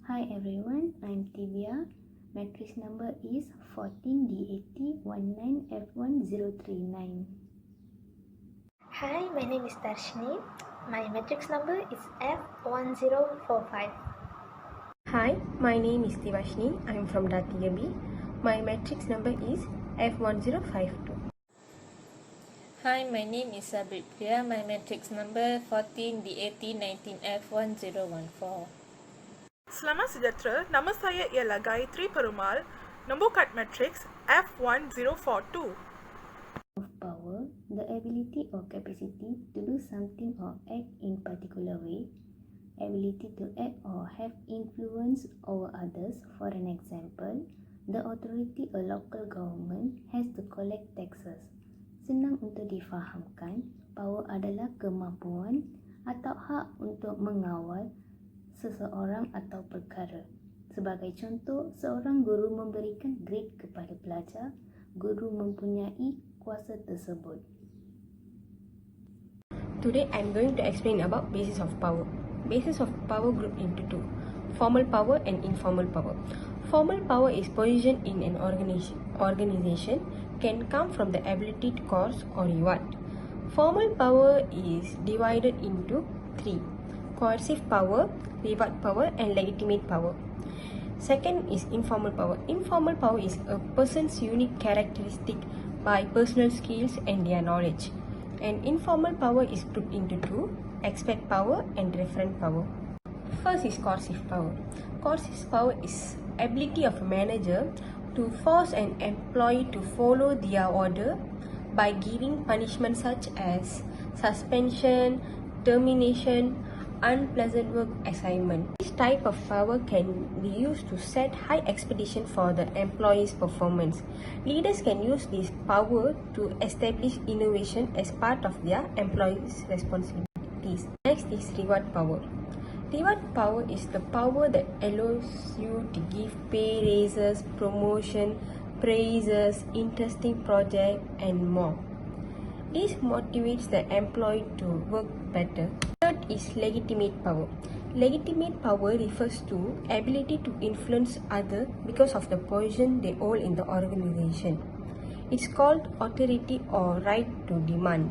Hi everyone, I'm Thivya. Matrix number is 14D8019F1039. Hi, my name is Tharshinni. My matrix number is F1045. Hi, my name is Thivaashini. I am from Gayatheri B. My matrix number is F1052. Hi, my name is Sabiri. Priya. My matrix number 14D8019F1014. Selamat sejahtera, nama saya ialah Gayatheri A. Nombor kad matriks F1042. Of power, the ability or capacity to do something or act in particular way, ability to act or have influence over others. For an example, the authority a local government has to collect taxes. Senang untuk difahamkan, power adalah kemampuan atau hak untuk mengawal seseorang atau perkara. Sebagai contoh, seorang guru memberikan grade kepada pelajar, guru mempunyai kuasa tersebut. Today I am going to explain about basis of power. Basis of power group into two: formal power and informal power. Formal power is position in an organization can come from the ability to cause or reward. Formal power is divided into three: coercive power, reward power, and legitimate power. Second is informal power. Informal power is a person's unique characteristic by personal skills and their knowledge. And informal power is grouped into two: expert power and referent power. First is coercive power. Coercive power is ability of a manager to force an employee to follow their order by giving punishment such as suspension, termination, unpleasant work assignment. This type of power can be used to set high expectation for the employee's performance. Leaders can use this power to establish innovation as part of their employees' responsibilities. Next is reward power. Reward power is the power that allows you to give pay raises, promotion, praises, interesting project, and more. This motivates the employee to work better. Third is legitimate power. Legitimate power refers to ability to influence others because of the position they hold in the organization. It's called authority or right to demand.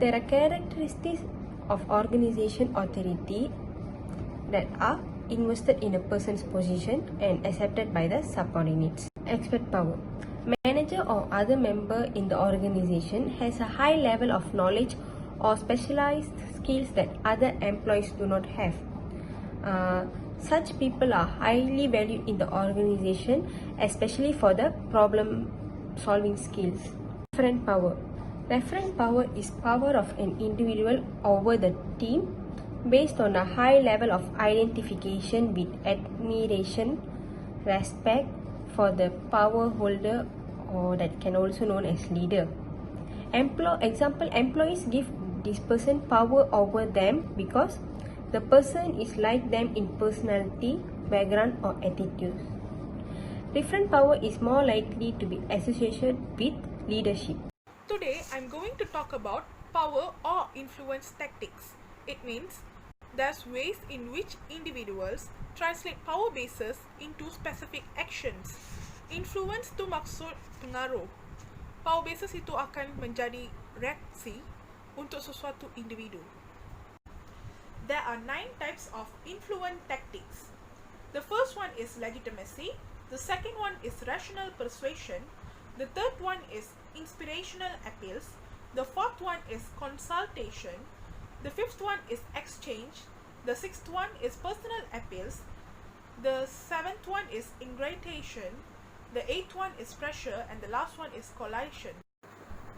There are characteristics of organization authority that are invested in a person's position and accepted by the subordinates. Expert power. Manager or other member in the organization has a high level of knowledge or specialized skills that other employees do not have. Such people are highly valued in the organization, especially for the problem solving skills. Referent power. Referent power is power of an individual over the team based on a high level of identification with admiration, respect for the power holder, or that can also known as leader. Employees give this person power over them because the person is like them in personality, background, or attitude. Referent power is more likely to be associated with leadership. Today, I'm going to talk about power or influence tactics. It means there's ways in which individuals translate power bases into specific actions. Influence tu maksud pengaruh. Power bases itu akan menjadi reaksi untuk sesuatu individu. There are 9 types of influence tactics. The first one is legitimacy. The second one is rational persuasion. The third one is inspirational appeals. The fourth one is consultation. The fifth one is exchange. The sixth one is personal appeals. The seventh one is ingratiation. The eighth one is pressure, and the last one is coalition.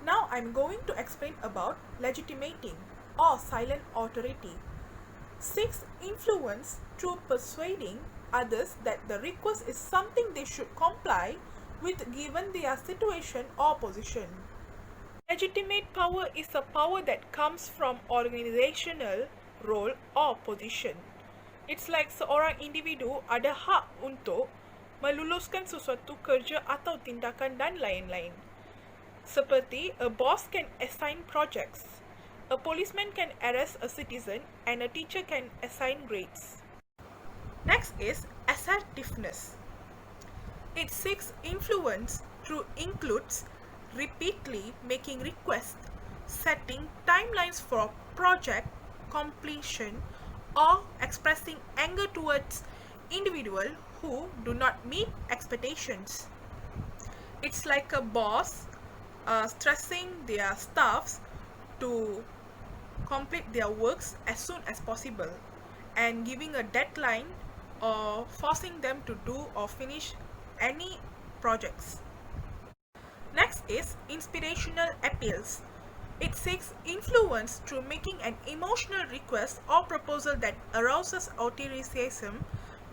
Now I'm going to explain about legitimating or silent authority. 6. Influence through persuading others that the request is something they should comply with given their situation or position. Legitimate power is a power that comes from organizational role or position. It's like seorang individu ada hak untuk meluluskan sesuatu kerja atau tindakan dan lain-lain. Seperti, a boss can assign projects, a policeman can arrest a citizen, and a teacher can assign grades. Next is assertiveness. It seeks influence through includes repeatedly making requests, setting timelines for project completion, or expressing anger towards individuals who do not meet expectations. It's like a boss stressing their staffs to complete their works as soon as possible and giving a deadline or forcing them to do or finish any projects. Next is inspirational appeals. It seeks influence through making an emotional request or proposal that arouses enthusiasm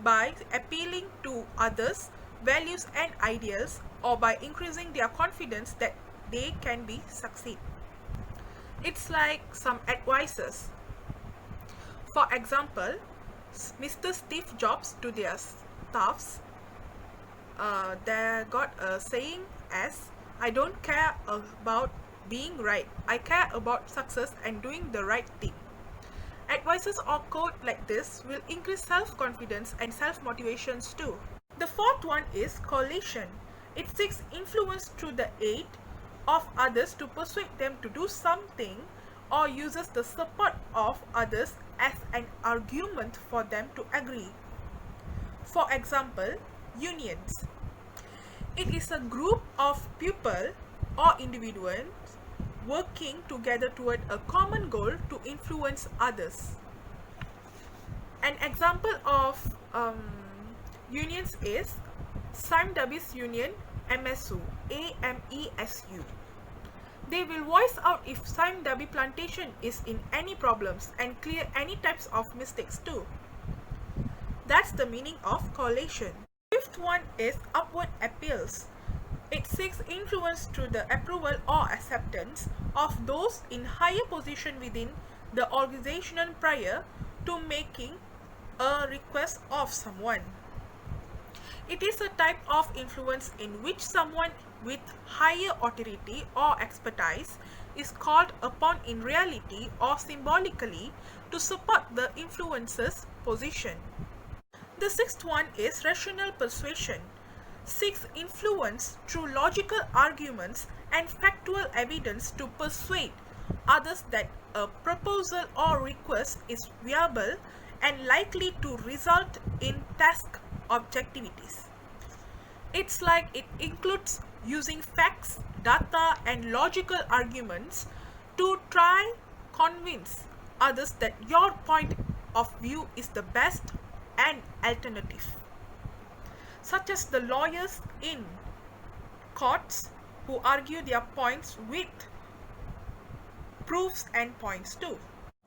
by appealing to others' values and ideals or by increasing their confidence that they can be succeed. It's like some advices. For example, Mr. Steve Jobs to their staffs, they got a saying as, I don't care about being right, I care about success and doing the right thing. Advices or quote like this will increase self-confidence and self-motivations too. The fourth one is coalition. It seeks influence through the aid of others to persuade them to do something or uses the support of others as an argument for them to agree. For example, unions. It is a group of people or individuals working together toward a common goal to influence others. An example of unions is Samdabi's Union MSU, AMESU. They will voice out if Samdabi plantation is in any problems and clear any types of mistakes too. That's the meaning of coalition. Fifth one is upward appeals. It seeks influence through the approval or acceptance of those in higher position within the organization prior to making a request of someone. It is a type of influence in which someone with higher authority or expertise is called upon in reality or symbolically to support the influencer's position. The sixth one is rational persuasion. Seeks influence through logical arguments and factual evidence to persuade others that a proposal or request is viable and likely to result in task objectivities. It's like it includes using facts, data and logical arguments to try convince others that your point of view is the best and alternative, such as the lawyers in courts who argue their points with proofs and points too.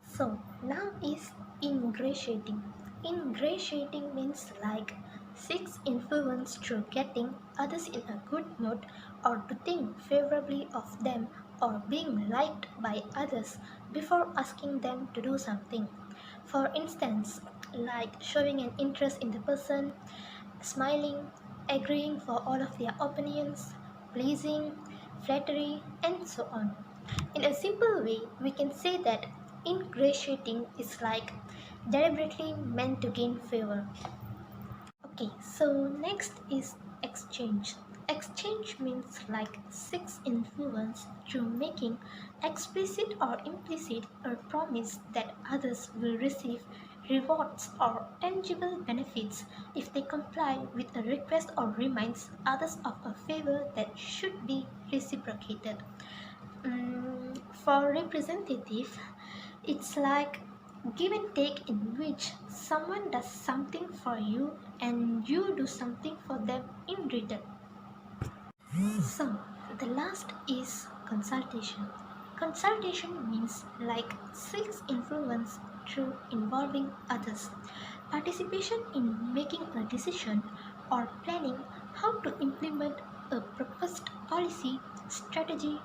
So now is ingratiating. Ingratiating means like seeks influence through getting others in a good mood or to think favorably of them or being liked by others before asking them to do something. For instance, like showing an interest in the person, smiling, agreeing for all of their opinions, pleasing, flattery, and so on. In a simple way, we can say that ingratiating is like deliberately meant to gain favor. Okay, so next is exchange. Exchange means like seeks influence through making explicit or implicit a promise that others will receive rewards or tangible benefits if they comply with a request or reminds others of a favor that should be reciprocated. For representative, it's like give and take in which someone does something for you and you do something for them in return. So, the last is consultation. Consultation means like seeks influence through involving others. Participation in making a decision or planning how to implement a proposed policy, strategy,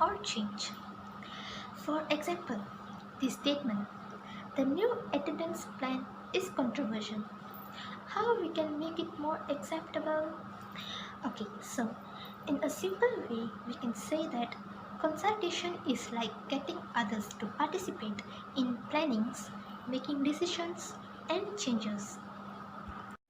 or change. For example, the statement, the new attendance plan is controversial. How we can make it more acceptable? Okay, so in a simple way, we can say that consultation is like getting others to participate in plannings, making decisions, and changes.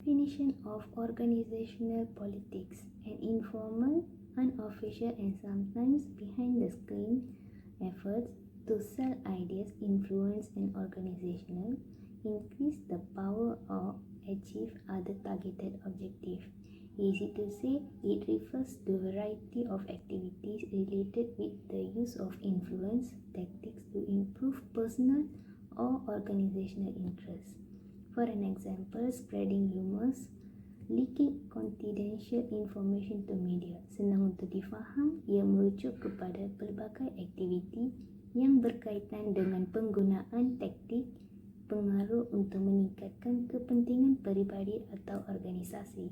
definition of organizational politics: an informal, unofficial, and sometimes behind the screen efforts to sell ideas, influence an organizational, increase the power, or achieve other targeted objectives. Easy to say, it refers to a variety of activities related with the use of influence tactics to improve personal or organizational interests. For an example, spreading rumors, leaking confidential information to media. Senang untuk difaham, ia merujuk kepada pelbagai aktiviti yang berkaitan dengan penggunaan taktik pengaruh untuk meningkatkan kepentingan peribadi atau organisasi.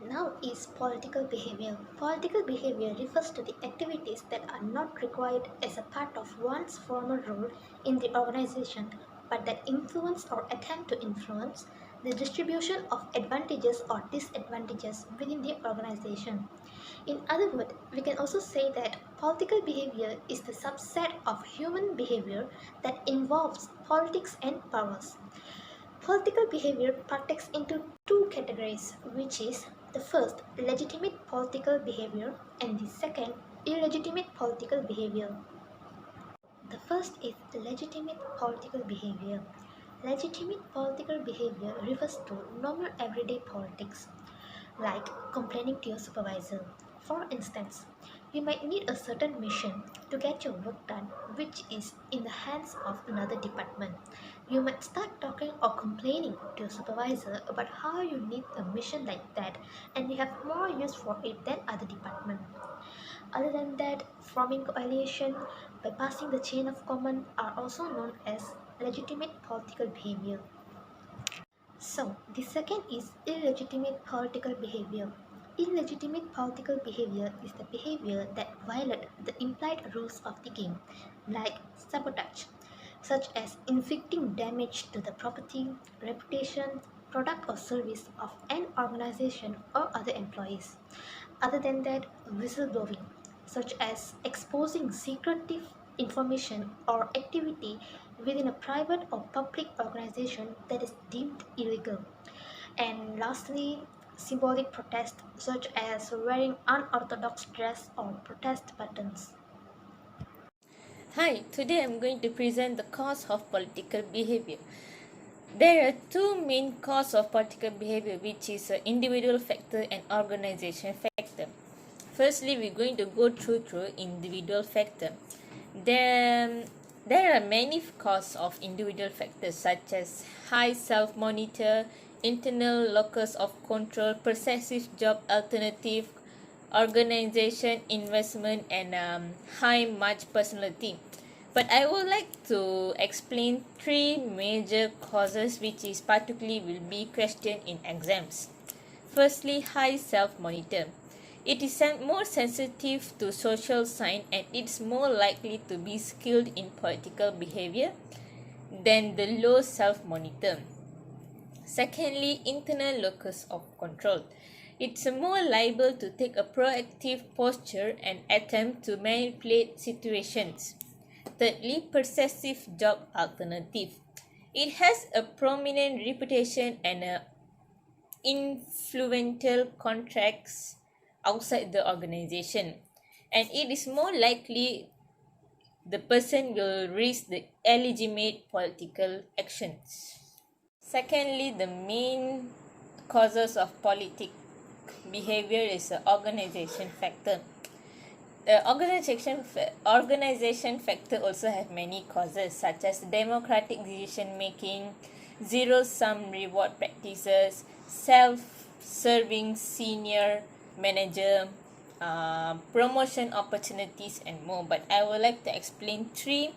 Now is political behavior. Political behavior refers to the activities that are not required as a part of one's formal role in the organization, but that influence or attempt to influence the distribution of advantages or disadvantages within the organization. In other words, we can also say that political behavior is the subset of human behavior that involves politics and powers. Political behavior partakes into two categories, which is the first, legitimate political behavior, and the second, illegitimate political behavior. The first is legitimate political behavior. Legitimate political behavior refers to normal everyday politics, like complaining to your supervisor. For instance, you might need a certain mission to get your work done, which is in the hands of another department. You might start talking or complaining to your supervisor about how you need a mission like that and you have more use for it than other departments. Other than that, forming coalition by passing the chain of command are also known as legitimate political behavior. So, the second is illegitimate political behavior. Illegitimate political behavior is the behavior that violates the implied rules of the game, like sabotage, such as inflicting damage to the property, reputation, product or service of an organization or other employees. Other than that, whistleblowing, such as exposing secretive information or activity within a private or public organization that is deemed illegal. And lastly, symbolic protest, such as wearing unorthodox dress or protest buttons. Hi, today I'm going to present the cause of political behavior. There are two main causes of political behavior, which is individual factor and organization factor. Firstly, we're going to go through individual factor. There are many causes of individual factors such as high self-monitor, internal locus of control, possessive job alternative, organization, investment, and high much personality. But I would like to explain three major causes which is particularly will be questioned in exams. Firstly, high self-monitor. It is more sensitive to social sign and it's more likely to be skilled in political behavior than the low self-monitor. Secondly, internal locus of control. It's more liable to take a proactive posture and attempt to manipulate situations. Thirdly, possessive job alternative. It has a prominent reputation and influential contracts outside the organization, and it is more likely the person will risk the illegitimate political actions. Secondly, the main causes of politic behavior is the organization factor. The organization factor also have many causes such as democratic decision making, zero-sum reward practices, self-serving senior manager, promotion opportunities, and more. But I would like to explain three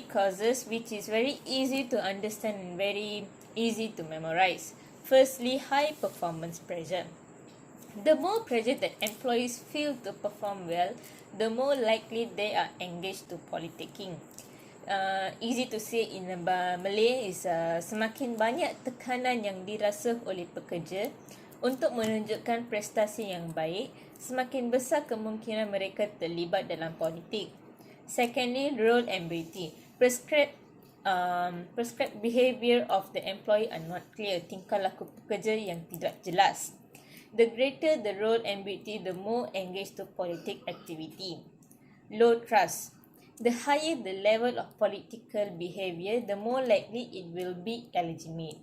causes which is very easy to understand and very easy to memorize. Firstly, high performance pressure. The more pressure that employees feel to perform well, the more likely they are engaged to politicking. Easy to say in Malay is semakin banyak tekanan yang dirasa oleh pekerja untuk menunjukkan prestasi yang baik, semakin besar kemungkinan mereka terlibat dalam politik. Secondly, role ambiguity. prescribed behavior of the employee are not clear, tingkah laku pekerja yang tidak jelas. The greater the role and duty, the more engaged to politic activity. Low trust. The higher the level of political behavior, the more likely it will be illegitimate.